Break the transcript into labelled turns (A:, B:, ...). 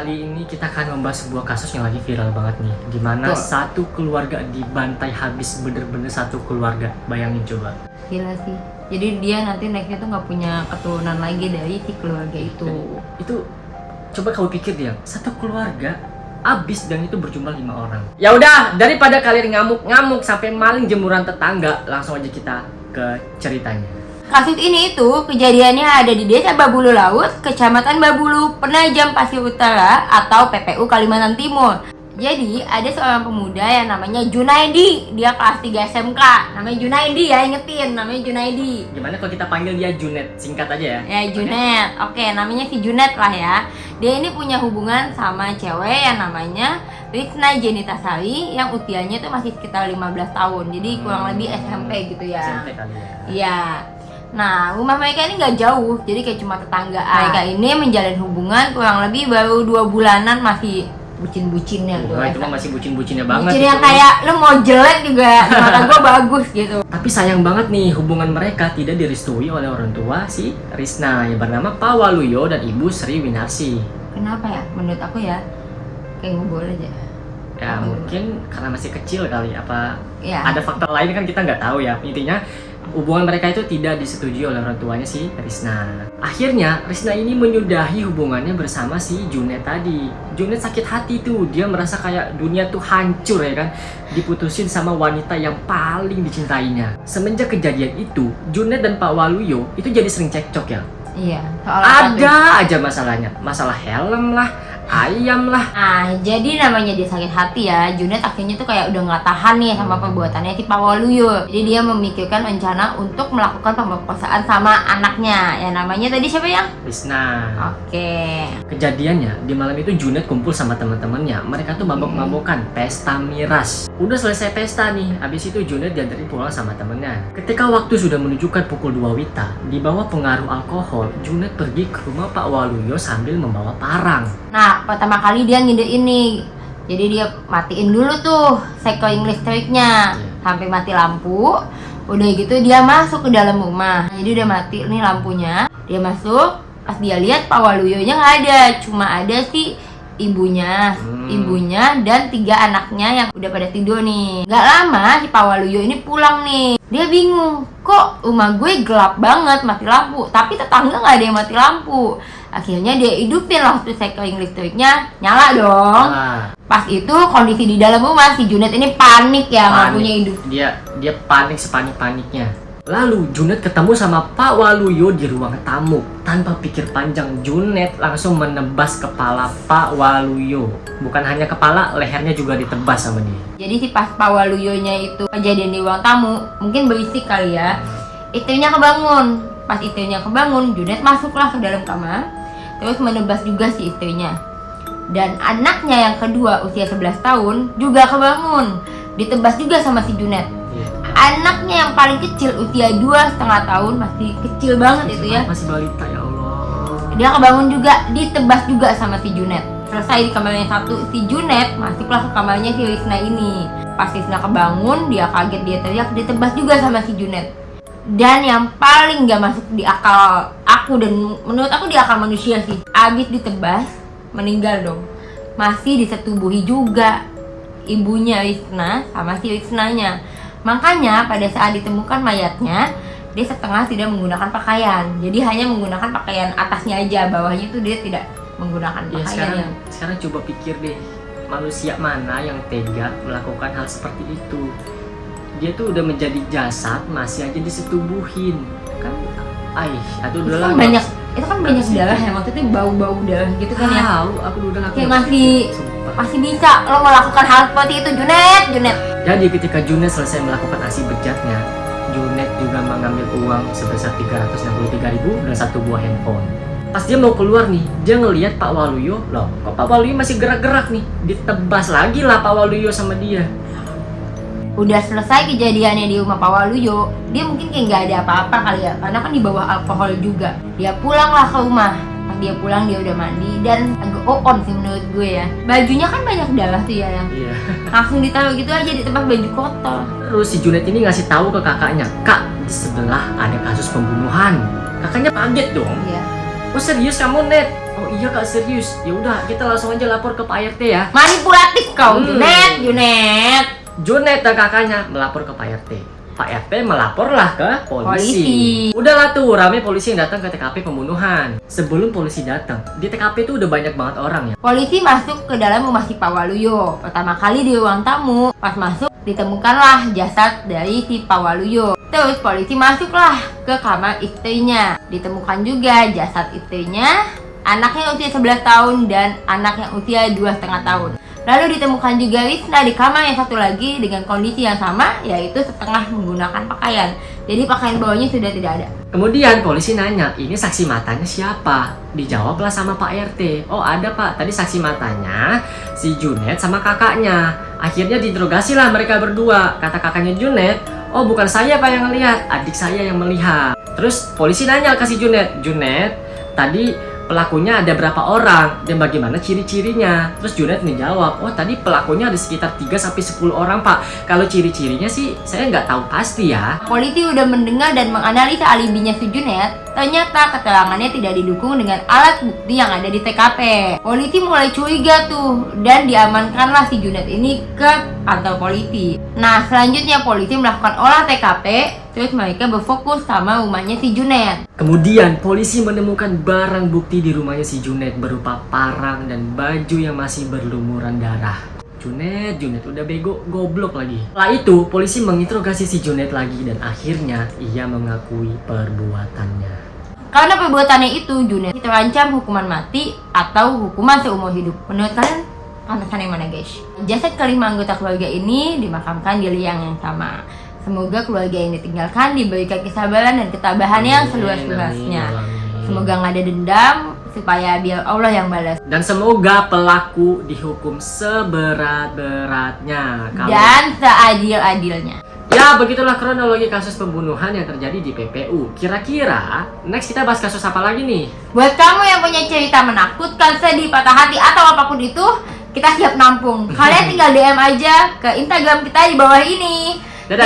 A: kali ini kita akan membahas sebuah kasus yang lagi viral banget nih, di mana satu keluarga dibantai habis, bener-bener satu keluarga. Bayangin coba.
B: Gila sih. Jadi dia nanti nextnya tuh nggak punya keturunan lagi dari si keluarga itu.
A: Itu coba kau pikir dia, satu keluarga habis dan itu berjumlah 5 orang. Ya udah, daripada kalian ngamuk-ngamuk sampai maling jemuran tetangga, langsung aja kita ke ceritanya.
B: Kasus ini itu kejadiannya ada di Desa Babulu Laut, Kecamatan Babulu, Penajam Pasir Utara atau PPU Kalimantan Timur. Jadi ada seorang pemuda yang namanya Junaidi, dia kelas 3 SMK. Namanya Junaidi ya, ingetin namanya Junaidi.
A: Gimana kalau kita panggil dia Junet, singkat aja ya?
B: Ya Junet, oke, namanya si Junet lah ya. Dia ini punya hubungan sama cewek yang namanya Rizna Jenitasari yang usianya tuh masih sekitar 15 tahun. Jadi kurang lebih SMP gitu ya.
A: SMP kali ya?
B: Iya. Nah, rumah mereka ini nggak jauh, jadi kayak cuma tetanggaan. Mereka ini menjalin hubungan kurang lebih baru 2 bulanan, masih bucin-bucinnya tuh.
A: Itu mah masih bucin-bucinnya banget.
B: Bucin yang kayak lu mau jelek juga mata gua bagus gitu.
A: Tapi sayang banget nih, hubungan mereka tidak direstui oleh orang tua si Rizna yang bernama Pak Waluyo dan Ibu Sri Winarsi.
B: Kenapa ya? Menurut aku ya kayak ngobrol aja.
A: Ya mungkin karena masih kecil kali, apa
B: Ya.
A: ada faktor lain kan kita nggak tahu ya. Intinya hubungan mereka itu tidak disetujui oleh orang tuanya si Rizna. Akhirnya Rizna ini menyudahi hubungannya bersama si Junet tadi. Junet sakit hati tuh, dia merasa kayak dunia tuh hancur ya kan, diputusin sama wanita yang paling dicintainya. Semenjak kejadian itu, Junet dan Pak Waluyo itu jadi sering cekcok ya.
B: Iya,
A: Ada aja masalahnya, masalah helm lah, ayam lah.
B: Nah, jadi namanya dia sakit hati ya. Junet akhirnya tuh kayak udah nggak tahan nih sama perbuatannya si Pak Waluyo. Jadi dia memikirkan rencana untuk melakukan pemerkosaan sama anaknya. Yang namanya tadi siapa ya?
A: Rizna.
B: Oke.
A: Kejadiannya di malam itu Junet kumpul sama teman-temannya. Mereka tuh mabok-mabokan pesta miras. Udah selesai pesta nih, habis itu Junet diantarin pulang sama temennya. Ketika waktu sudah menunjukkan pukul 2 WITA, di bawah pengaruh alkohol, Junet pergi ke rumah Pak Waluyo sambil membawa parang.
B: Nah, pertama kali dia ngide ini. Jadi dia matiin dulu tuh sekring listriknya sampai mati lampu. Udah gitu dia masuk ke dalam rumah. Jadi udah mati nih lampunya. Dia masuk, pas dia lihat Pak Waluyonya nggak ada, cuma ada si ibunya dan 3 anaknya yang udah pada tidur nih. Gak lama si Pak Waluyo ini pulang nih. Dia bingung, kok rumah gue gelap banget, mati lampu, tapi tetangga nggak ada yang mati lampu. Akhirnya dia hidupin lah tuh sekring listriknya, nyala dong. Pas itu kondisi di dalam rumah si Junet ini panik ya, lampunya hidup.
A: Dia panik sepanik-paniknya. Lalu Junet ketemu sama Pak Waluyo di ruang tamu. Tanpa pikir panjang, Junet langsung menebas kepala Pak Waluyo. Bukan hanya kepala, lehernya juga ditebas sama dia.
B: Jadi si pas Pak Waluyonya itu kejadian di ruang tamu, mungkin berisik kali ya. Istrinya kebangun. Pas istrinya kebangun, Junet masuklah ke dalam kamar, terus menebas juga si istrinya. Dan anaknya yang kedua usia 11 tahun juga kebangun, ditebas juga sama si Junet. Anaknya yang paling kecil usia 2,5 tahun, masih kecil banget itu ya,
A: masih balita, ya Allah.
B: dia kebangun juga, ditebas juga sama si Junet. Selesai di kamarnya satu, si Junet masuklah ke kamarnya si Rizna ini. Pas Rizna kebangun, dia kaget, dia teriak, ditebas juga sama si Junet. Dan yang paling gak masuk di akal aku, dan menurut aku di akal manusia sih, abis ditebas, meninggal dong, masih disetubuhi juga ibunya Rizna sama si Rizna-nya. Makanya pada saat ditemukan mayatnya, dia setengah tidak menggunakan pakaian. Jadi hanya menggunakan pakaian atasnya aja, bawahnya itu dia tidak menggunakan pakaian.
A: Sekarang coba pikir deh, manusia mana yang tega melakukan hal seperti itu? Dia tuh udah menjadi jasad, masih aja disetubuhin. Kan, aduh
B: Itu
A: udah
B: kan banyak, itu kan banyak darah ya, maksudnya bau-bau darah gitu kan ya.
A: Aku udah
B: Kayak masih bisa lo melakukan hal seperti itu, Junet.
A: Jadi ketika Junet selesai melakukan aksi bejatnya, Junet juga mengambil uang sebesar 363.000 dan 1 buah handphone. Pas dia mau keluar nih, dia ngelihat Pak Waluyo, loh kok Pak Waluyo masih gerak-gerak nih, ditebas lagi lah Pak Waluyo sama dia.
B: Udah selesai kejadiannya di rumah Pak Waluyo, dia mungkin kayak nggak ada apa-apa kali ya, karena kan di bawah alkohol juga. Dia pulanglah ke rumah. Pas dia pulang dia udah mandi dan agak on sih menurut gue ya. Bajunya kan banyak darah tuh ya, yang langsung ditaruh gitu aja di tempat baju kotor.
A: Terus si Junet ini ngasih tahu ke kakaknya, Kak, di sebelah ada kasus pembunuhan. Kakaknya kaget dong.
B: Iya.
A: Oh serius kamu, Net? Oh iya kak, serius. Ya udah, kita langsung aja lapor ke Pak RT ya.
B: Manipulatif kau, Junet.
A: Junet dan kakaknya melapor ke Pak RT. Pak RT melaporlah ke polisi.
B: Polisi.
A: Udahlah tuh, rame polisi yang datang ke TKP pembunuhan. Sebelum polisi datang, di TKP tuh udah banyak banget orang ya.
B: Polisi masuk ke dalam rumah si Pak Waluyo. Pertama kali di ruang tamu, pas masuk ditemukanlah jasad dari si Pak Waluyo. Terus polisi masuklah ke kamar istrinya. Ditemukan juga jasad istrinya, anaknya usia 11 tahun dan anak yang usia 2,5 tahun. Lalu ditemukan juga Risna di kamar yang satu lagi dengan kondisi yang sama, yaitu setengah menggunakan pakaian. Jadi pakaian bawahnya sudah tidak ada.
A: Kemudian polisi nanya, ini saksi matanya siapa? Dijawablah sama Pak RT. Oh ada Pak, tadi saksi matanya si Junet sama kakaknya. Akhirnya diinterogasilah mereka berdua. Kata kakaknya Junet, oh bukan saya Pak yang ngelihat, adik saya yang melihat. Terus polisi nanya ke si Junet, Junet, tadi pelakunya ada berapa orang dan bagaimana ciri-cirinya? Terus Junet menjawab, oh tadi pelakunya ada sekitar 3-10 orang Pak. Kalau ciri-cirinya sih saya nggak tahu pasti ya.
B: Polisi udah mendengar dan menganalisa alibinya si Junet. Ternyata keterangannya tidak didukung dengan alat bukti yang ada di TKP. Polisi mulai curiga tuh dan diamankanlah si Junet ini ke kantor polisi. Nah selanjutnya polisi melakukan olah TKP. Terus mereka berfokus sama rumahnya si Junet.
A: Kemudian polisi menemukan barang bukti di rumahnya si Junet berupa parang dan baju yang masih berlumuran darah. Junet udah bego, goblok lagi. Setelah itu, polisi menginterogasi si Junet lagi dan akhirnya ia mengakui perbuatannya.
B: Karena perbuatannya itu, Junet terancam hukuman mati atau hukuman seumur hidup. Menurut kalian, pantasan yang mana guys? Jasad kelima anggota keluarga ini dimakamkan di liang yang sama. Semoga keluarga yang ditinggalkan diberikan kesabaran dan ketabahan yang seluas-luasnya. Semoga nggak ada dendam, supaya biar Allah yang balas.
A: Dan semoga pelaku dihukum seberat-beratnya
B: dan seadil-adilnya.
A: Ya, begitulah kronologi kasus pembunuhan yang terjadi di PPU. Kira-kira next kita bahas kasus apa lagi nih?
B: Buat kamu yang punya cerita menakutkan, sedih, patah hati, atau apapun itu, kita siap nampung. Kalian tinggal DM aja ke Instagram kita di bawah ini.
A: Dadah!